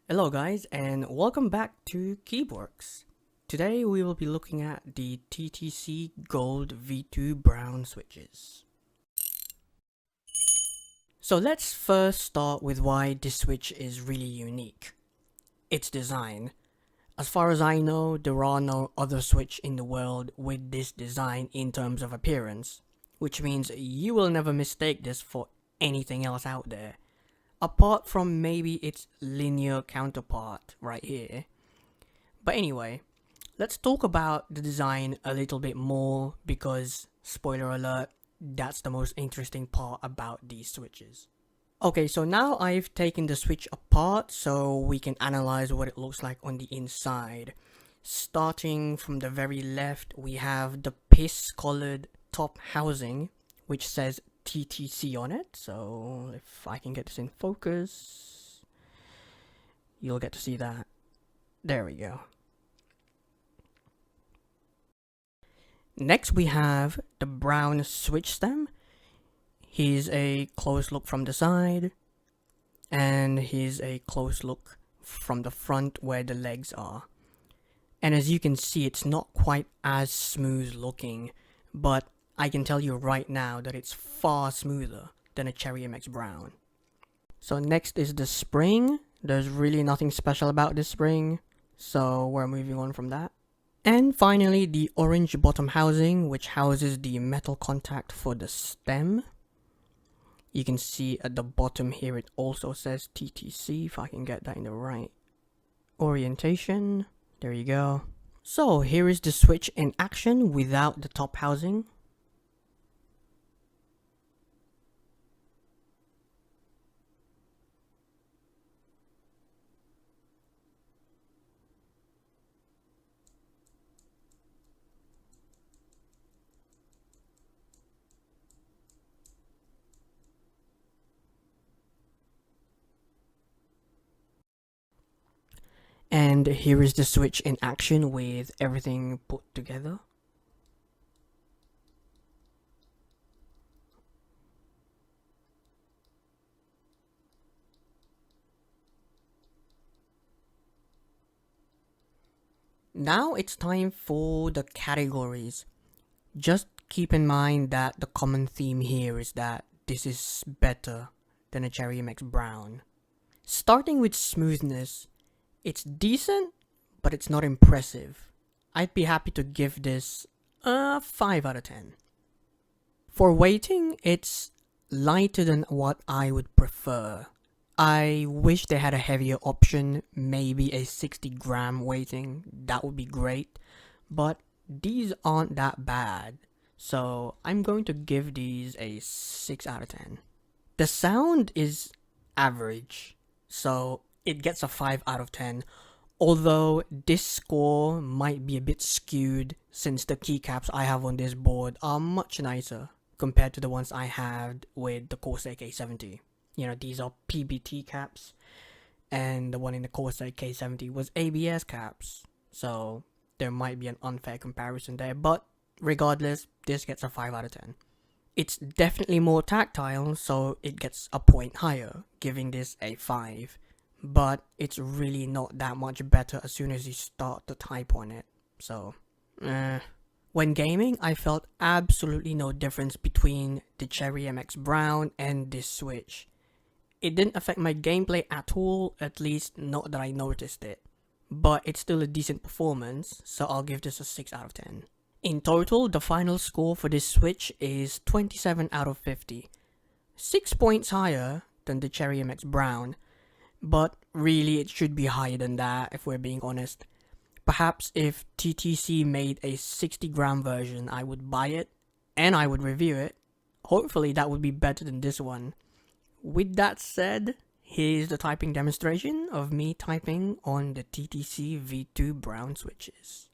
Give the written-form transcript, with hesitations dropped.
Hello guys and welcome back to KeebWorks. Today we will be looking at the TTC Gold V2 Brown switches. So let's first start with why this switch is really unique. Its design. As far as I know, there are no other switch in the world with this design in terms of appearance, which means you will never mistake this for anything else out there. Apart from maybe its linear counterpart right here. But anyway, let's talk about the design a little bit more because, spoiler alert, that's the most interesting part about these switches. Okay, so now I've taken the switch apart so we can analyze what it looks like on the inside. Starting from the very left, we have the piss colored top housing, which says TTC on it. So if I can get this in focus, you'll get to see that. There we go. Next we have the brown switch stem. Here's a close look from the side, and here's a close look from the front where the legs are. And as you can see, it's not quite as smooth looking, but I can tell you right now that it's far smoother than a Cherry MX Brown. So next is the spring. There's really nothing special about this spring, so we're moving on from that. And finally, the orange bottom housing, which houses the metal contact for the stem. You can see at the bottom here it also says TTC, if I can get that in the right orientation. There you go. So here is the switch in action without the top housing. And here is the switch in action with everything put together. Now it's time for the categories. Just keep in mind that the common theme here is that this is better than a Cherry MX Brown. Starting with smoothness, it's decent, but it's not impressive. I'd be happy to give this a 5 out of 10. For weighting, it's lighter than what I would prefer. I wish they had a heavier option, maybe a 60-gram weighting, that would be great, but these aren't that bad, so I'm going to give these a 6 out of 10. The sound is average, so it gets a 5 out of 10, although this score might be a bit skewed since the keycaps I have on this board are much nicer compared to the ones I had with the Corsair K70. You know, these are PBT caps, and the one in the Corsair K70 was ABS caps, so there might be an unfair comparison there, but regardless, this gets a 5 out of 10. It's definitely more tactile, so it gets a point higher, giving this a 5. But it's really not that much better as soon as you start to type on it, so When gaming, I felt absolutely no difference between the Cherry MX Brown and this switch. It didn't affect my gameplay at all, at least not that I noticed it. But it's still a decent performance, so I'll give this a 6 out of 10. In total, the final score for this switch is 27 out of 50. 6 points higher than the Cherry MX Brown, but really it should be higher than that if we're being honest. Perhaps if TTC made a 60-gram version, I would buy it, and I would review it. Hopefully that would be better than this one. With that said, here's the typing demonstration of me typing on the TTC V2 Brown switches.